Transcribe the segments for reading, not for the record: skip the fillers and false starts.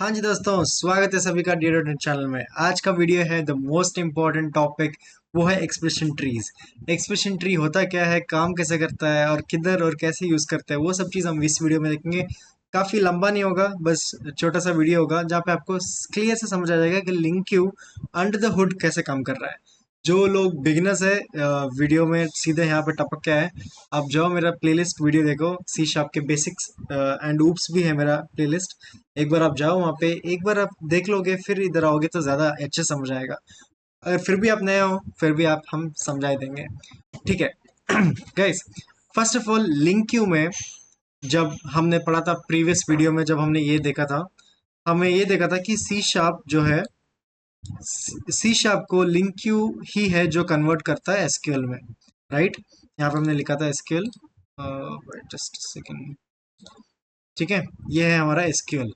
हाँ जी दोस्तों, स्वागत है सभी का डी चैनल में। आज का वीडियो है द मोस्ट इम्पॉर्टेंट टॉपिक, वो है एक्सप्रेशन ट्रीज। एक्सप्रेशन ट्री होता क्या है, काम कैसे करता है और किधर और कैसे यूज करता है, वो सब चीज़ हम इस वीडियो में देखेंगे। काफ़ी लंबा नहीं होगा, बस छोटा सा वीडियो होगा जहाँ पे आपको क्लियर से समझ आ जाएगा कि link Q under the hood कैसे काम कर रहा है। जो लोग बिगिनर्स है, वीडियो में सीधे यहाँ पे टपक के आए। आप जाओ मेरा प्लेलिस्ट वीडियो देखो, सी शार्प के बेसिक्स एंड ऊप्स भी है मेरा प्लेलिस्ट। एक बार आप जाओ वहाँ पे, एक बार आप देख लोगे, फिर इधर आओगे तो ज़्यादा अच्छे समझ आएगा। अगर फिर भी आप नए हो, फिर भी आप हम समझा देंगे, ठीक है। Guys, first of all link Q में जब हमने पढ़ा था प्रीवियस वीडियो में, जब हमने ये देखा था, हमें ये देखा था कि सी शार्प जो है, सी शार्प को लिंक क्यू ही है जो कन्वर्ट करता है एसक्यूएल में, राइट। यहाँ पे हमने लिखा था एसक्यूएल, जस्ट सेकेंड, ठीक है। ये है हमारा एसक्यूएल।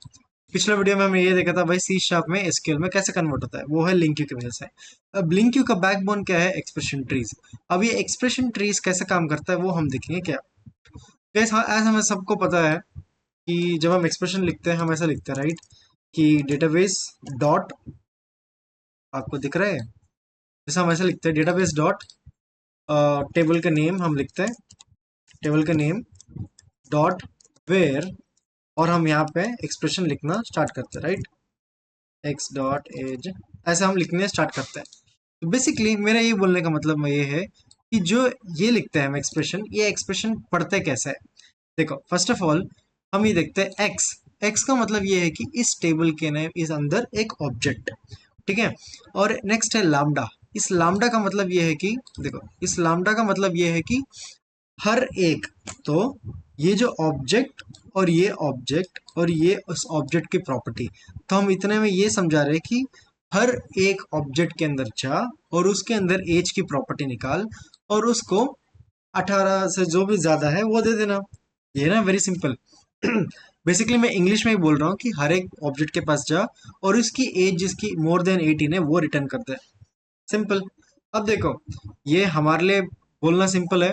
पिछले वीडियो में हमने ये देखा था भाई सी शार्प में एसक्यूएल में कैसे कन्वर्ट होता है, वो है लिंक क्यू की वजह से। अब लिंक क्यू का बैकबोन क्या है, एक्सप्रेशन ट्रीज। अब ये एक्सप्रेशन ट्रीज कैसे काम करता है वो हम देखेंगे क्या। कैसे, हाँ, ऐसा हमें सबको पता है कि जब हम एक्सप्रेशन लिखते हैं हम ऐसा लिखते हैं, राइट, कि डेटाबेस डॉट, आपको दिख रहा है, जैसे हम ऐसे लिखते हैं डेटाबेस डॉट, टेबल का नेम हम लिखते हैं, टेबल का नेम डॉट वेयर, और हम यहाँ पे एक्सप्रेशन लिखना स्टार्ट करते हैं, राइट, एक्स डॉट एज, ऐसे हम लिखने स्टार्ट करते हैं। तो बेसिकली मेरा ये बोलने का मतलब ये है कि जो ये लिखते हैं हम एक्सप्रेशन, ये एक्सप्रेशन पढ़ते कैसे है। देखो, फर्स्ट ऑफ ऑल हम ये देखते हैं एक्स। एक्स का मतलब ये है कि इस टेबल के ने इस अंदर एक ऑब्जेक्ट, ठीक है। और नेक्स्ट है लामडा। इस लामडा का मतलब ये है कि, देखो, इस लामडा का मतलब ये है कि हर एक, तो ये जो ऑब्जेक्ट और ये ऑब्जेक्ट और ये उस ऑब्जेक्ट की प्रॉपर्टी, तो हम इतने में ये समझा रहे हैं कि हर एक ऑब्जेक्ट के अंदर जा और उसके अंदर एज की प्रॉपर्टी निकाल और उसको 18 से जो भी ज्यादा है वो दे देना। ये ना वेरी सिंपल। बेसिकली मैं इंग्लिश में ही बोल रहा हूँ कि हर एक ऑब्जेक्ट के पास जा और उसकी एज जिसकी मोर देन 18 है वो रिटर्न कर दे। सिंपल। अब देखो, ये हमारे लिए बोलना सिंपल है।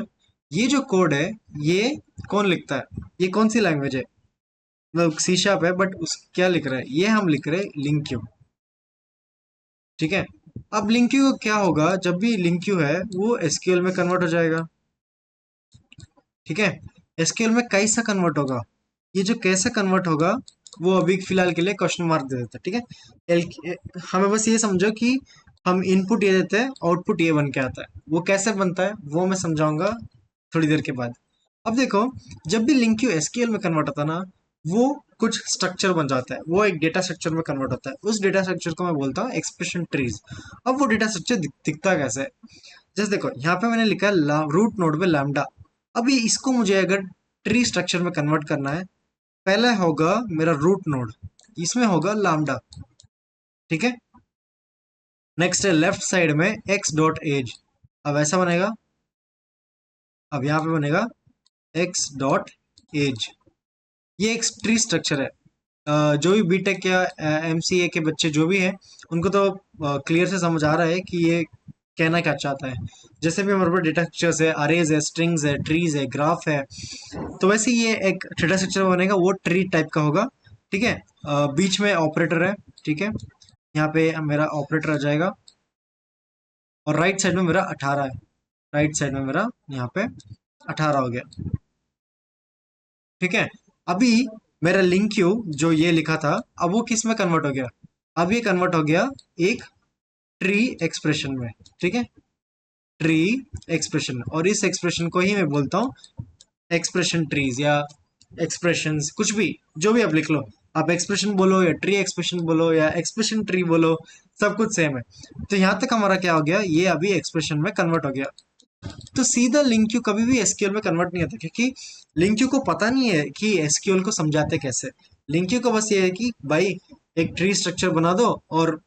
ये जो कोड है, ये कौन लिखता है, ये कौन सी लैंग्वेज है, मतलब सी शार्प है, बट उस क्या लिख रहा है, ये हम लिख रहे हैं लिंक क्यू, ठीक है। अब लिंक क्यू क्या होगा, जब भी लिंक क्यू है वो एसक्यूएल में कन्वर्ट हो जाएगा, ठीक है। एसक्यूएल में कैसा कन्वर्ट होगा, ये जो कैसे कन्वर्ट होगा वो अभी फिलहाल के लिए क्वेश्चन मार्क दे देता है, ठीक है। हमें बस ये समझो कि हम इनपुट ये देते हैं, आउटपुट ये बन के आता है। वो कैसे बनता है वो मैं समझाऊंगा थोड़ी देर के बाद। अब देखो, जब भी लिंक क्यू एसक्यूएल में कन्वर्ट होता है ना, वो कुछ स्ट्रक्चर बन जाता है, वो एक डेटा स्ट्रक्चर में कन्वर्ट होता है। उस डेटा स्ट्रक्चर को मैं बोलता हूँ एक्सप्रेशन ट्रीज। अब वो डेटा स्ट्रक्चर दिखता कैसे है, जैसे देखो यहाँ पे मैंने लिखा है रूट नोड पे लैम्डा। अभी इसको मुझे अगर ट्री स्ट्रक्चर में कन्वर्ट करना है, पहले होगा मेरा रूट नोड, इसमें होगा लैम्डा, ठीक है। नेक्स्ट है लेफ्ट साइड में एक्स डॉट एज। अब ऐसा बनेगा, अब यहाँ पे बनेगा एक्स डॉट एज। ये एक ट्री स्ट्रक्चर है। जो भी बीटेक या एमसीए के बच्चे जो भी हैं, उनको तो क्लियर से समझ आ रहा है कि ये कहना क्या चाहता है। जैसे भी हमारे पास डेटा स्ट्रक्चर्स है, अरेज है, स्ट्रिंग्स है, ट्रीज है, ग्राफ है, तो वैसे ही ये एक डेटा स्ट्रक्चर बनेगा, वो ट्री टाइप का होगा, ठीक है। बीच में ऑपरेटर है, ठीक है। यहाँ पे मेरा ऑपरेटर आ जाएगा और राइट साइड में मेरा 18 है। राइट साइड में मेरा यहाँ पे 18 हो गया, ठीक है। अभी मेरा लिंक क्यू जो ये लिखा था, अब वो किस में कन्वर्ट हो गया, अब ये कन्वर्ट हो गया एक ट्री एक्सप्रेशन में, ठीक है। ट्री एक्सप्रेशन, और इस एक्सप्रेशन को ही मैं बोलता हूँ एक्सप्रेशन ट्रीज या एक्सप्रेशंस, कुछ भी, जो भी आप लिख लो। आप एक्सप्रेशन बोलो या ट्री एक्सप्रेशन बोलो या एक्सप्रेशन ट्री बोलो, सब कुछ सेम है। तो यहाँ तक हमारा क्या हो गया, ये अभी एक्सप्रेशन में कन्वर्ट हो गया। तो सीधा लिंक क्यू कभी भी एसक्यूएल में कन्वर्ट नहीं होता, क्योंकि लिंक क्यू को पता नहीं है कि एसक्यूएल को समझाते कैसे। लिंक क्यू को बस ये है कि भाई एक ट्री स्ट्रक्चर बना दो और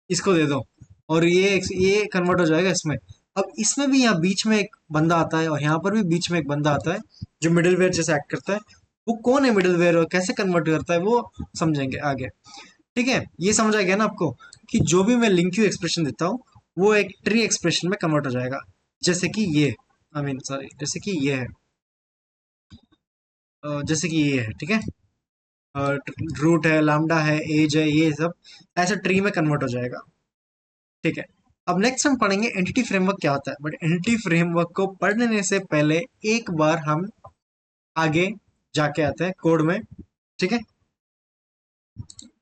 इसको दे दो, और ये कन्वर्ट हो जाएगा इसमें। अब इसमें भी यहाँ बीच में एक बंदा आता है और यहाँ पर भी बीच में एक बंदा आता है जो मिडिलवेयर जैसे एक्ट करता है। वो कौन है मिडिलवेयर और कैसे कन्वर्ट करता है वो समझेंगे आगे, ठीक है। ये समझ आ गया ना आपको कि जो भी मैं लिंक क्यू एक्सप्रेशन देता हूँ वो एक ट्री एक्सप्रेशन में कन्वर्ट हो जाएगा। जैसे कि ये, आई मीन सॉरी, जैसे कि ये है, जैसे कि ये है, ठीक है। रूट है, लैम्डा है, एज है, ये सब ऐसे ट्री में कन्वर्ट हो जाएगा। ठीक है। अब नेक्स्ट हम पढ़ेंगे एंटिटी फ्रेमवर्क क्या होता है, बट एंटिटी फ्रेमवर्क को पढ़ने से पहले एक बार हम आगे जाके आते हैं कोड में। ठीक है।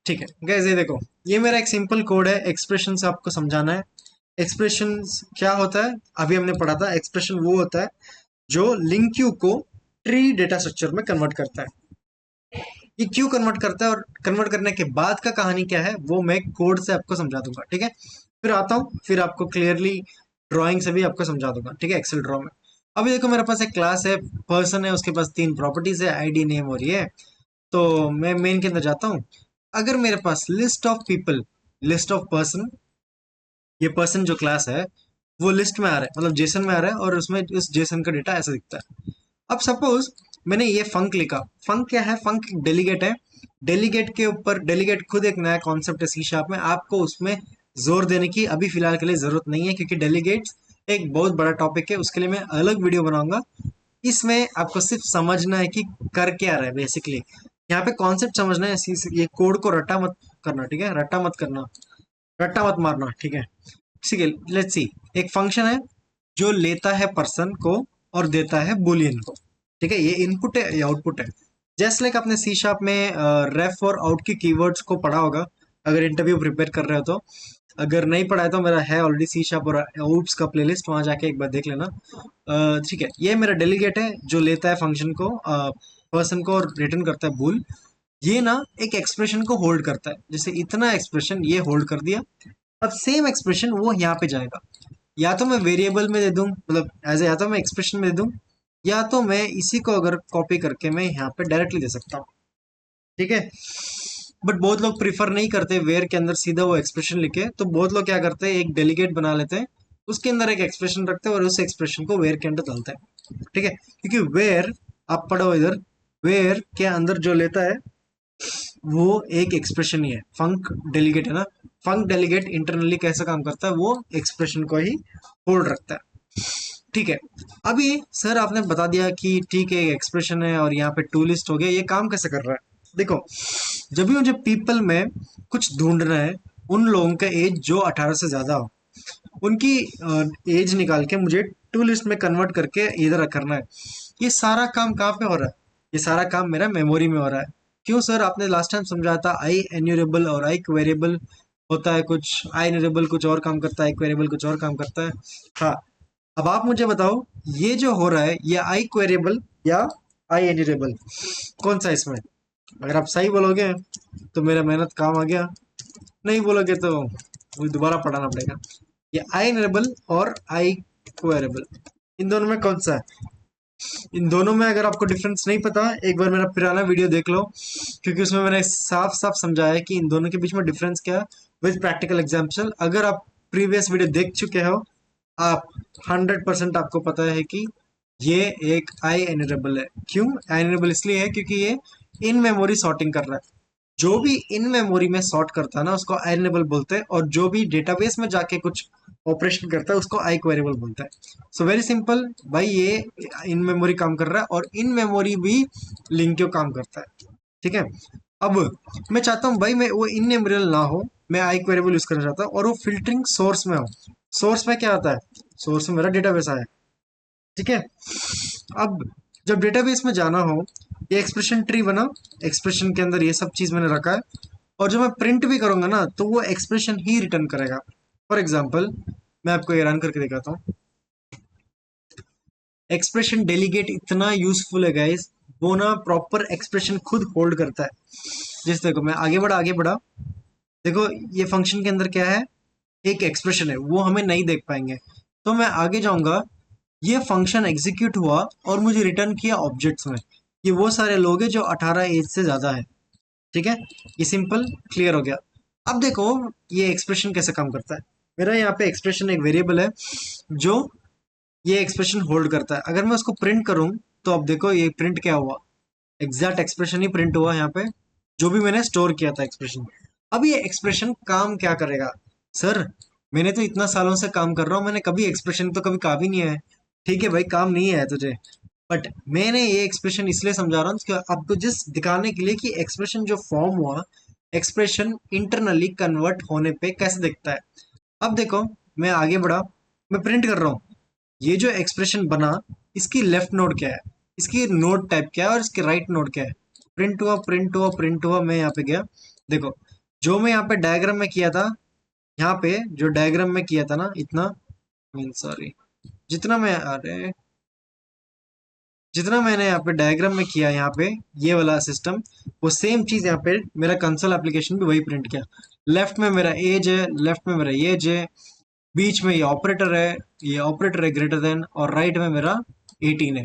ठीक है गाइस, ये देखो, ये मेरा एक सिंपल कोड है, एक्सप्रेशन से आपको समझाना है। एक्सप्रेशन क्या होता है, अभी हमने पढ़ा था। एक्सप्रेशन वो होता है जो लिंक क्यू को ट्री डेटा स्ट्रक्चर में कन्वर्ट करता है। ये क्यों कन्वर्ट करता है और कन्वर्ट करने के बाद का कहानी क्या है वो मैं कोड से आपको समझा दूंगा। ठीक है। फिर आता हूँ, फिर आपको क्लियरली ड्राइंग से भी आपको समझा दूंगा। ठीक है, एक्सेल ड्रॉ में। अभी देखो, मेरे पास एक क्लास है, पर्सन है, उसके पास 3 प्रॉपर्टीज है, आईडी, नेम और ये। तो मैं मेन के अंदर जाता हूँ। अगर मेरे पास list of people, list of person, ये पर्सन जो क्लास है वो लिस्ट में आ रहा है, मतलब जेसन में आ रहा है, और उसमें उस जेसन का डेटा ऐसा दिखता है। अब सपोज मैंने ये फंक लिखा। फंक क्या है? फंक डेलीगेट है। डेलीगेट के ऊपर, डेलीगेट खुद एक नया कॉन्सेप्ट है सी शार्प में, आपको उसमें जोर देने की अभी फिलहाल के लिए जरूरत नहीं है, क्योंकि डेलीगेट्स एक बहुत बड़ा टॉपिक है, उसके लिए मैं अलग वीडियो बनाऊंगा। इसमें आपको सिर्फ समझना है कि कर क्या रहा है बेसिकली। यहाँ पे कॉन्सेप्ट समझना है, ये कोड को रट्टा मत करना। ठीक है, रट्टा मत करना, रट्टा मत मारना। ठीक है। ठीक है, लेट्स सी। एक फंक्शन है जो लेता है पर्सन को और देता है बुलियन को। ठीक है, ये इनपुट है, ये आउटपुट है। जस्ट लाइक आपने सी शार्प में रेफ और आउट की कीवर्ड्स को पढ़ा होगा, अगर इंटरव्यू प्रिपेयर कर रहे हो तो। अगर नहीं पढ़ा है तो मेरा है ऑलरेडी सी शार्प और आउट्स का प्लेलिस्ट, वहां जाके एक बार देख लेना। ठीक है, ये मेरा डेलीगेट है जो लेता है फंक्शन को, पर्सन को, और रिटर्न करता है बुल। ये ना एक एक्सप्रेशन को होल्ड करता है, जैसे इतना एक्सप्रेशन ये होल्ड कर दिया। अब सेम एक्सप्रेशन वो यहाँ पे जाएगा। या तो मैं वेरिएबल में दे दूं, मतलब या तो मैं एक्सप्रेशन में दे दूं, या तो मैं इसी को अगर कॉपी करके मैं यहाँ पे डायरेक्टली दे सकता हूँ। ठीक है। बट बहुत लोग प्रिफर नहीं करते वेयर के अंदर सीधा वो एक्सप्रेशन लिखे, तो बहुत लोग क्या करते हैं, एक डेलीगेट बना लेते हैं, उसके अंदर एक एक्सप्रेशन रखते हैं और उस एक्सप्रेशन को वेयर के अंदर डालते हैं। ठीक है, क्योंकि वेयर, आप पढ़ो इधर, वेयर के अंदर जो लेता है वो एक एक्सप्रेशन ही है। फंक डेलीगेट है ना, फंक डेलीगेट इंटरनली कैसा काम करता है, वो एक्सप्रेशन को ही होल्ड रखता है। ठीक है। अभी सर आपने बता दिया कि ठीक है एक्सप्रेशन है और यहाँ पे टू लिस्ट हो गया, ये काम कैसे कर रहा है? देखो, जब भी मुझे पीपल में कुछ ढूंढना है, उन लोगों का एज जो 18 से ज्यादा हो, उनकी एज निकाल के मुझे टू लिस्ट में कन्वर्ट करके इधर करना है। ये सारा काम कहाँ पे हो रहा है? ये सारा काम मेरा मेमोरी में हो रहा है। क्यों सर? आपने लास्ट टाइम समझाया था आई एन्यूरेबल और आई क्वेरेबल होता है कुछ, आई एन्यूरेबल कुछ और काम करता है, आई क्वेरेबल कुछ और काम करता है। हाँ, अब आप मुझे बताओ, ये जो हो रहा है ये आई क्वेरेबल या आई एन्यूरेबल, कौन सा इसमें? अगर आप सही बोलोगे तो मेरा मेहनत काम आ गया, नहीं बोलोगे तो मुझे दोबारा पढ़ाना पड़ेगा। ये आई एन्यूरेबल और आई क्वेरेबल, इन दोनों में कौन सा है? इन दोनों में अगर आपको डिफरेंस नहीं पता, एक बार मेरा पुराना वीडियो देख लो, क्योंकि उसमें मैंने साफ साफ समझाया है कि इन दोनों के बीच में डिफरेंस क्या है, विद प्रैक्टिकल एग्जाम्पल। अगर आप प्रीवियस वीडियो देख चुके हो, आप 100% आपको पता है कि ये एक आई एनरेबल है। क्यों आई एनरेबल? इसलिए है क्योंकि ये इन मेमोरी सॉर्टिंग कर रहा है। जो भी इन मेमोरी में सॉर्ट करता है ना, उसको आई एनेबल बोलते हैं, और जो भी डेटाबेस में जाके कुछ ऑपरेशन करता है उसको आई क्वेरेबल बोलता है। सो वेरी सिंपल भाई, ये इन मेमोरी काम कर रहा है और इन मेमोरी भी लिंक क्यों काम करता है। ठीक है। अब मैं चाहता हूँ भाई, मैं वो इन मेमोरियल ना हो, मैं आई क्वेरेबल यूज करना चाहता हूँ, और वो फिल्टरिंग सोर्स में हो। सोर्स में क्या आता है? सोर्स में मेरा डेटाबेस आया। ठीक है। अब जब डेटाबेस में जाना हो, ये एक्सप्रेशन ट्री बना, एक्सप्रेशन के अंदर ये सब चीज मैंने रखा है, और जब मैं प्रिंट भी करूंगा ना तो वो एक्सप्रेशन ही रिटर्न करेगा। फॉर एग्जाम्पल, मैं आपको ये रन करके दिखाता हूँ। एक्सप्रेशन डेलीगेट इतना यूजफुल है गाइस, वो ना प्रॉपर एक्सप्रेशन खुद होल्ड करता है। जैसे देखो, मैं आगे बढ़ा, आगे बढ़ा, देखो ये फंक्शन के अंदर क्या है, एक एक्सप्रेशन है, वो हमें नहीं देख पाएंगे। तो मैं आगे जाऊंगा, ये फंक्शन एग्जीक्यूट हुआ और मुझे रिटर्न किया ऑब्जेक्ट्स में। ये वो सारे लोग हैं जो 18 एज से ज्यादा है। ठीक है, ये सिंपल क्लियर हो गया। अब देखो ये एक्सप्रेशन कैसे काम करता है। मेरा यहाँ पे एक्सप्रेशन एक वेरिएबल है जो ये एक्सप्रेशन होल्ड करता है। अगर मैं उसको प्रिंट करूं तो अब देखो ये प्रिंट क्या हुआ, एग्जैक्ट एक्सप्रेशन ही प्रिंट हुआ यहाँ पे, जो भी मैंने स्टोर किया था एक्सप्रेशन। अब ये एक्सप्रेशन काम क्या करेगा? सर मैंने तो इतना सालों से काम कर रहा हूँ, मैंने कभी एक्सप्रेशन तो कभी कहा भी नहीं है। ठीक है भाई, काम नहीं है तुझे, बट मैंने ये एक्सप्रेशन इसलिए समझा रहा हूँ कि आपको जस्ट दिखाने के लिए कि एक्सप्रेशन जो फॉर्म हुआ, एक्सप्रेशन इंटरनली कन्वर्ट होने पे कैसे दिखता है। अब देखो, मैं आगे बढ़ा, मैं प्रिंट कर रहा हूँ। ये जो एक्सप्रेशन बना, इसकी लेफ्ट नोड क्या है, इसकी नोड टाइप क्या है और इसके राइट नोड क्या है। प्रिंट हुआ, प्रिंट हुआ, प्रिंट हुआ, मैं यहाँ पे गया। देखो, जो मैं यहाँ पे डायग्राम में किया था, यहाँ पे जो डायग्राम में किया था ना, इतना मीन सॉरी, जितना मैं अरे जितना मैंने यहाँ पे डायग्राम में किया, यहाँ पे ये वाला सिस्टम, वो सेम चीज यहाँ पे मेरा कंसोल एप्लीकेशन भी वही प्रिंट किया। लेफ्ट में मेरा एज है, लेफ्ट में मेरा एज है, बीच में ये ऑपरेटर है ग्रेटर देन, और राइट में मेरा 18 है।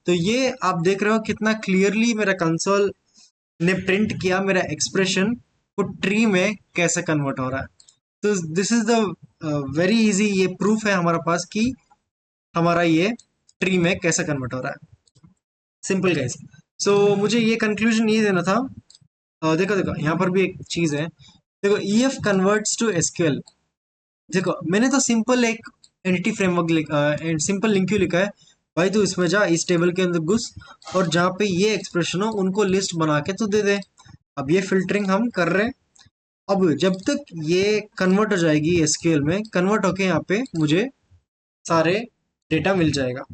तो ये आप देख रहे हो कितना क्लियरली मेरा कंसोल ने प्रिंट किया मेरा एक्सप्रेशन को ट्री में कैसे कन्वर्ट हो रहा है। तो this is the very easy, ये प्रूफ है हमारे पास कि हमारा ये ट्री में कैसे कन्वर्ट हो रहा है। Simple guys. सो मुझे ये कंक्लूजन ये देना था। देखो देखो, यहाँ पर भी एक चीज है। देखो, ईएफ कन्वर्ट्स टू एसक्यूएल। देखो, मैंने तो सिंपल एक एंटिटी फ्रेमवर्क सिंपल लिंक क्यों लिखा है। भाई तू इसमें जा, इस टेबल के अंदर घुस, और जहाँ पे ये एक्सप्रेशन हो उनको लिस्ट बना के तू दे दे। अब ये फिल्टरिंग हम कर रहे हैं। अब जब तक ये कन्वर्ट हो जाएगी एसक्यूएल में, कन्वर्ट होके यहाँ पे मुझे सारे डेटा मिल जाएगा।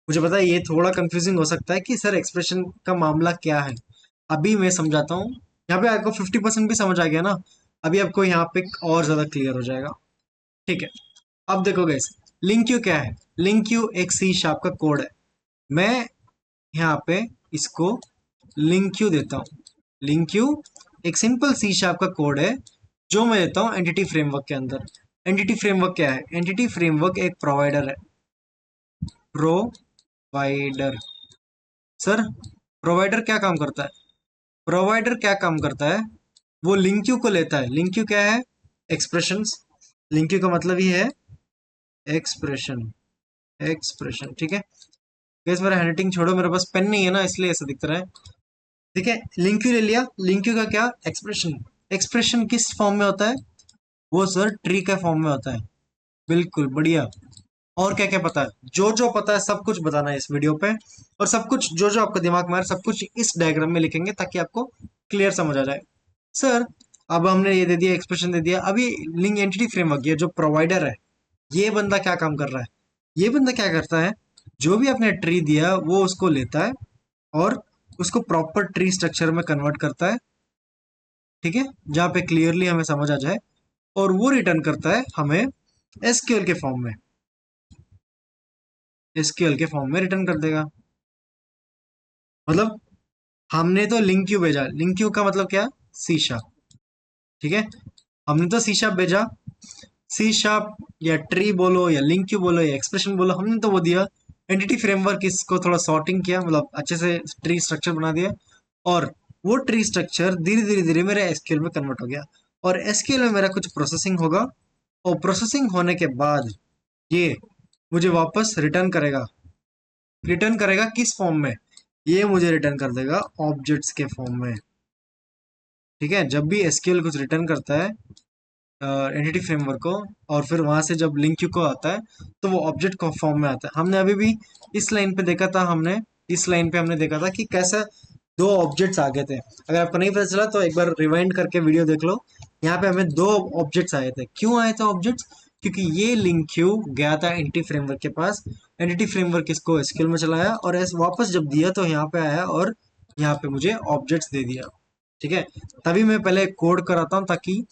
मुझे पता है ये थोड़ा कंफ्यूजिंग हो सकता है कि सर एक्सप्रेशन का मामला क्या है। अभी मैं समझाता हूँ। यहाँ पे आपको 50% भी समझ आ गया ना। अभी आपको यहाँ पे और ज्यादा क्लियर हो जाएगा। ठीक है। अब देखो गाइस, लिंक क्यू क्या है। लिंक क्यू एक सी शार्प का कोड है। मैं यहाँ पे इसको लिंक क्यू देता हूँ। लिंक क्यू एक सिंपल सी शार्प का कोड है जो मैं देता हूँ एंटिटी फ्रेमवर्क के अंदर। एंटिटी फ्रेमवर्क क्या है? एंटिटी फ्रेमवर्क एक प्रोवाइडर है। प्रोवाइडर। सर, प्रोवाइडर क्या काम करता है? प्रोवाइडर क्या काम करता है? वो लिंक क्यू को लेता है। लिंक क्यू क्या है? एक्सप्रेशंस। लिंक क्यू का मतलब ही है एक्सप्रेशन। एक्सप्रेशन, ठीक है। गैस मेरा हैंडराइटिंग छोड़ो, मेरे पास पेन नहीं है ना, इसलिए ऐसा दिख रहा है। ठीक है, लिंक क्यू ले लिया। लिंक क्यू का क्या? एक्सप्रेशन। एक्सप्रेशन किस फॉर्म में होता है? वो सर ट्री के फॉर्म में होता है। बिल्कुल बढ़िया। और क्या क्या पता है? जो जो पता है सब कुछ बताना है इस वीडियो पे। और सब कुछ जो जो आपको दिमाग में आ रहा है सब कुछ इस डायग्राम में लिखेंगे ताकि आपको क्लियर समझ आ जाए। सर, अब हमने ये दे दिया, एक्सप्रेशन दे दिया। अभी लिंक एंटिटी फ्रेमवर्क, ये जो प्रोवाइडर है, ये बंदा क्या काम कर रहा है? ये बंदा क्या करता है? जो भी आपने ट्री दिया वो उसको लेता है और उसको प्रॉपर ट्री स्ट्रक्चर में कन्वर्ट करता है। ठीक है, जहाँ पे क्लियरली हमें समझ आ जाए। और वो रिटर्न करता है हमें एसक्यूएल के फॉर्म में। एसक्यूएल के फॉर्म में रिटर्न कर देगा। मतलब हमने तो लिंक क्यू भेजा। लिंक क्यू का मतलब क्या? C sharp. ठीक है, हमने तो सी शार्प भेजा। सी शार्प या ट्री बोलो या लिंक क्यू बोलो या एक्सप्रेशन बोलो, हमने तो वो दिया। एंटिटी फ्रेमवर्क इसको थोड़ा सॉर्टिंग किया, मतलब अच्छे से ट्री स्ट्रक्चर बना दिया। और वो ट्री स्ट्रक्चर धीरे धीरे धीरे मेरे एसक्यूएल में कन्वर्ट हो गया। और एसक्यूएल में मेरा कुछ प्रोसेसिंग होगा। और प्रोसेसिंग होने के बाद ये मुझे वापस रिटर्न करेगा। रिटर्न करेगा किस फॉर्म में? ये मुझे रिटर्न कर देगा ऑब्जेक्ट्स के फॉर्म में। ठीक है, जब भी एसक्यूएल कुछ रिटर्न करता है एंटिटी फ्रेमवर्क को, और फिर वहां से जब लिंक क्यू को आता है तो वो ऑब्जेक्ट को फॉर्म में आता है। हमने अभी भी इस लाइन पे देखा था, हमने इस लाइन पे हमने देखा था कि कैसे दो ऑब्जेक्ट्स आ गए थे। अगर आपको नहीं पता चला तो एक बार रिवाइंड करके वीडियो देख लो। यहाँ पे हमें दो ऑब्जेक्ट्स आए थे। क्यों आए थे ऑब्जेक्ट्स? क्योंकि ये लिंक क्यू गया था एंटिटी फ्रेमवर्क के पास। एंटिटी फ्रेमवर्क इसको एसक्यूएल में चलाया और वापस जब दिया तो यहाँ पे आया और यहाँ पे मुझे ऑब्जेक्ट्स दे दिया। ठीक है, तभी मैं पहले कोड कराता हूँ ताकि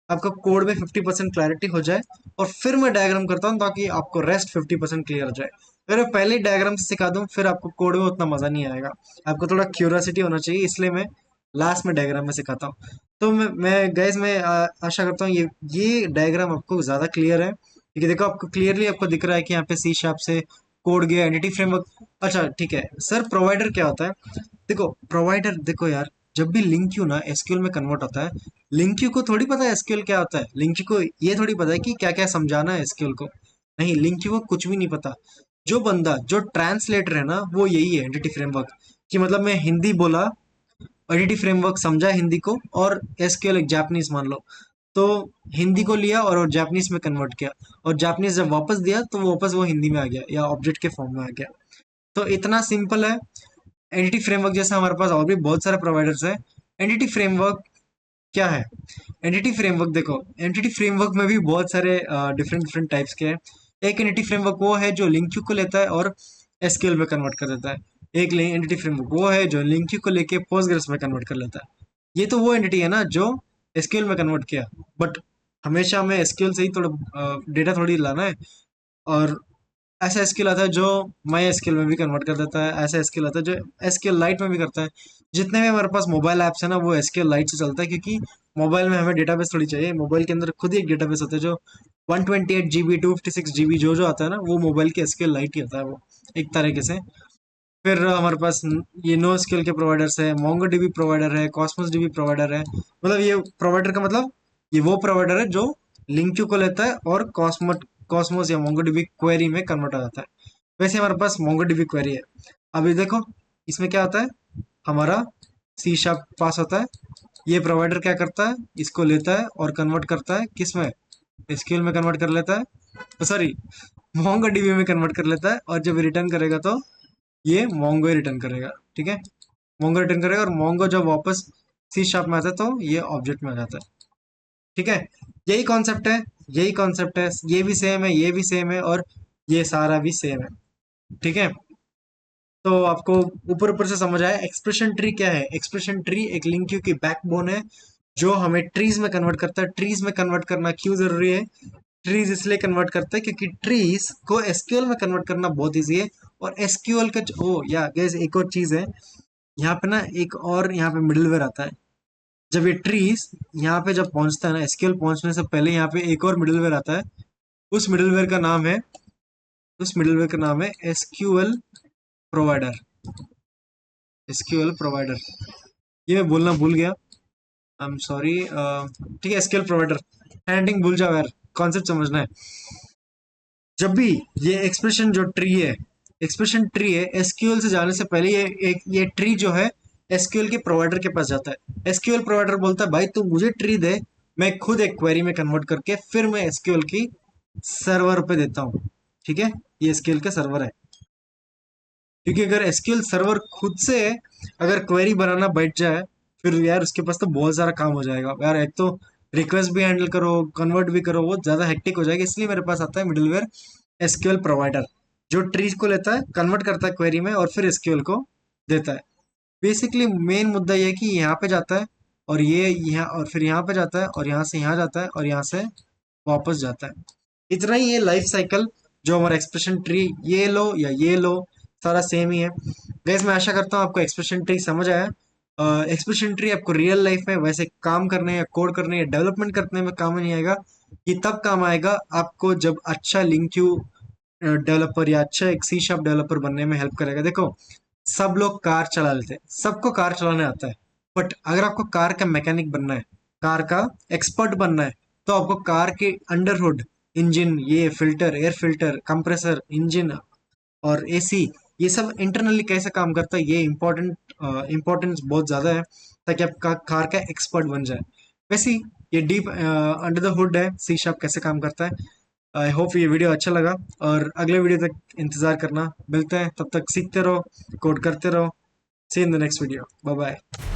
आपका कोड में 50% क्लैरिटी हो जाए, और फिर मैं डायग्राम करता हूँ ताकि आपको रेस्ट 50% क्लियर हो जाए। अगर मैं पहले ही डायग्राम से सिखा दूँ फिर आपको कोड में उतना मजा नहीं आएगा। आपको थोड़ा क्यूरियोसिटी होना चाहिए, इसलिए मैं लास्ट में डायग्राम में सिखाता हूँ। तो मैं गैस मैं आशा करता हूँ ये डायग्राम आपको ज्यादा क्लियर है, क्योंकि देखो आपको क्लियरली आपको दिख रहा है कि यहाँ पे सी शार्प से कोड गया एंटिटी फ्रेमवर्क। अच्छा ठीक है सर, प्रोवाइडर क्या होता है? देखो प्रोवाइडर, देखो यार, जब भी लिंक क्यू ना एसक्यूएल में कन्वर्ट होता है, लिंक क्यू को थोड़ी पता है एसक्यूएल क्या होता है। लिंक क्यू को ये थोड़ी पता है कि क्या क्या समझाना है एसक्यूएल को। नहीं, लिंक क्यू को कुछ भी नहीं पता। जो बंदा जो ट्रांसलेटर है ना, वो यही है एंटिटी फ्रेमवर्क। कि मतलब मैं हिंदी बोला, एंटिटी फ्रेमवर्क समझा हिंदी को, और एसक्यूएल एक जापानीज मान लो, तो हिंदी को लिया और जापानीज में कन्वर्ट किया, और जापानीज जब वापस दिया तो वो वापस वो हिंदी में आ गया या ऑब्जेक्ट के फॉर्म में आ गया। तो इतना सिंपल है। एंटिटी फ्रेमवर्क जैसा हमारे पास और भी बहुत सारे प्रोवाइडर्स है। एंटिटी फ्रेमवर्क क्या है? एंटिटी फ्रेमवर्क देखो, एंटिटी फ्रेमवर्क में भी बहुत सारे डिफरेंट डिफरेंट टाइप्स के हैं। एक एंटिटी फ्रेमवर्क वो है जो लिंक क्यू को लेता है और एसक्यूएल में कन्वर्ट कर देता है। एक एंटिटी फ्रेमवर्क वो है जो लिंक क्यू को लेके पोस्टग्रेस में कन्वर्ट कर लेता है। ये तो वो एंटिटी है ना जो एसक्यूएल में कन्वर्ट किया, बट हमेशा हमें एसक्यूएल से ही थोड़ा डेटा थोड़ी लाना है। और ऐसा एसक्यूएल आता है जो माई एसक्यूएल में भी कन्वर्ट कर देता है, ऐसा एसक्यूएल आता है जो एसक्यूएल लाइट में भी करता है। जितने भी हमारे पास मोबाइल ऐप्स है ना, वो एसक्यूएल लाइट से चलता है, क्योंकि मोबाइल में हमें डेटाबेस थोड़ी चाहिए। मोबाइल के अंदर खुद ही एक डेटाबेस होता है जो 128 GB 256 GB जो आता है ना, वो मोबाइल के एसक्यूएल लाइट ही आता है वो, एक तरीके से। फिर हमारे पास ये नो एसक्यूएल के प्रोवाइडर्स है, मोंगो डीबी प्रोवाइडर है, कॉस्मोस डीबी प्रोवाइडर है। मतलब ये प्रोवाइडर का मतलब ये वो प्रोवाइडर है जो लिंक क्यू को लेता है और कॉस्मोस या मोंगो डीबी क्वेरी में कन्वर्ट हो जाता है। वैसे हमारे पास मोंगो डीबी क्वेरी है। अभी देखो, इसमें क्या होता है, हमारा सी शार्प पास होता है। ये प्रोवाइडर क्या करता है, इसको लेता है और कन्वर्ट करता है किस में, एसक्यूएल में कन्वर्ट कर लेता है, सॉरी मोंगो डीबी में कन्वर्ट कर लेता है। और जब रिटर्न करेगा तो ये मोंगो ही रिटर्न करेगा। ठीक है, मोंगो रिटर्न करेगा, और मोंगो जब वापस सी शार्प में आता है तो ये ऑब्जेक्ट में आ जाता है। ठीक है, यही कॉन्सेप्ट है, यही कॉन्सेप्ट है। ये भी सेम है, ये भी सेम है, और ये सारा भी सेम है। ठीक है, तो आपको ऊपर ऊपर से समझ आया। एक्सप्रेशन ट्री क्या है? एक्सप्रेशन ट्री एक लिंक क्यू की बैकबोन है जो हमें ट्रीज में कन्वर्ट करता है। ट्रीज में कन्वर्ट करना क्यों जरूरी है? ट्रीज इसलिए कन्वर्ट करता है क्योंकि ट्रीज को एसक्यूएल में कन्वर्ट करना बहुत इजी है। और एसक्यूएल का ओ या गैस एक और चीज है, यहाँ पे ना एक और यहाँ पे मिडिलवेयर आता है। जब ये ट्रीज यहाँ पे जब पहुंचता है ना, एसक्यूएल पहुंचने से पहले यहाँ पे एक और मिडिलवेयर आता है। उस मिडिलवेयर का नाम है उस मिडिलवेयर का नाम है एसक्यूएल प्रोवाइडर। एसक्यूएल प्रोवाइडर, ये मैं बोलना भूल गया, आई एम सॉरी। ठीक है, एसक्यूएल प्रोवाइडर। हैंडिंग भूल जाओ यार, कॉन्सेप्ट समझना है। जब भी ये एक्सप्रेशन जो ट्री है, एक्सप्रेशन ट्री है, एसक्यूएल से जाने से पहले ये ट्री जो है एसक्यूएल के प्रोवाइडर के पास जाता है। एसक्यूएल प्रोवाइडर बोलता है भाई तू मुझे ट्री दे, मैं खुद एक क्वेरी में कन्वर्ट करके फिर मैं एसक्यूएल की सर्वर पे देता हूँ। ठीक है, ये एसक्यूएल का सर्वर है। क्योंकि अगर एसक्यूएल सर्वर खुद से अगर क्वेरी बनाना बैठ जाए, फिर यार उसके पास तो बहुत सारा काम हो जाएगा यार। एक तो रिक्वेस्ट भी हैंडल करो, कन्वर्ट भी करो, वो ज्यादा हेक्टिक हो जाएगा। इसलिए मेरे पास आता है मिडिलवेयर एसक्यूएल प्रोवाइडर, जो ट्रीज को लेता है, कन्वर्ट करता है क्वेरी में, और फिर एसक्यूएल को देता है। बेसिकली मेन मुद्दा ये है कि यहाँ पे जाता है, और ये यहाँ, और फिर यहाँ पे जाता है, और यहाँ से यहाँ जाता है, और यहाँ से वापस जाता है। इतना ही ये लाइफ साइकिल जो हमारा एक्सप्रेशन ट्री, ये लो या ये लो, सारा सेम ही है। गैस मैं आशा करता हूँ आपको एक्सप्रेशन ट्री समझ आया। एक्सप्रेशन ट्री आपको रियल लाइफ में वैसे काम करने या कोड करने या डेवलपमेंट करने में काम नहीं आएगा। ये तब काम आएगा आपको जब अच्छा लिंक क्यू डेवलपर या अच्छा एक सी शार्प डेवलपर बनने में हेल्प करेगा। देखो, सब लोग कार चला लेते हैं, सबको कार चलाने आता है, बट अगर आपको कार का मैकेनिक बनना है, कार का एक्सपर्ट बनना है, तो आपको कार के अंडर हुड, इंजन, ये filter, air filter, compressor, engine और एसी, ये सब इंटरनली कैसे काम करता है, ये इम्पोर्टेंस बहुत ज़्यादा है, ताकि आप कार का एक्सपर्ट बन जाए। वैसे ही ये डीप अंडर द हुड है, सी शार्प कैसे काम करता है। आई होप ये वीडियो अच्छा लगा, और अगले वीडियो तक इंतज़ार करना। मिलते हैं, तब तक सीखते रहो, कोड करते रहो। See in the next video, bye bye.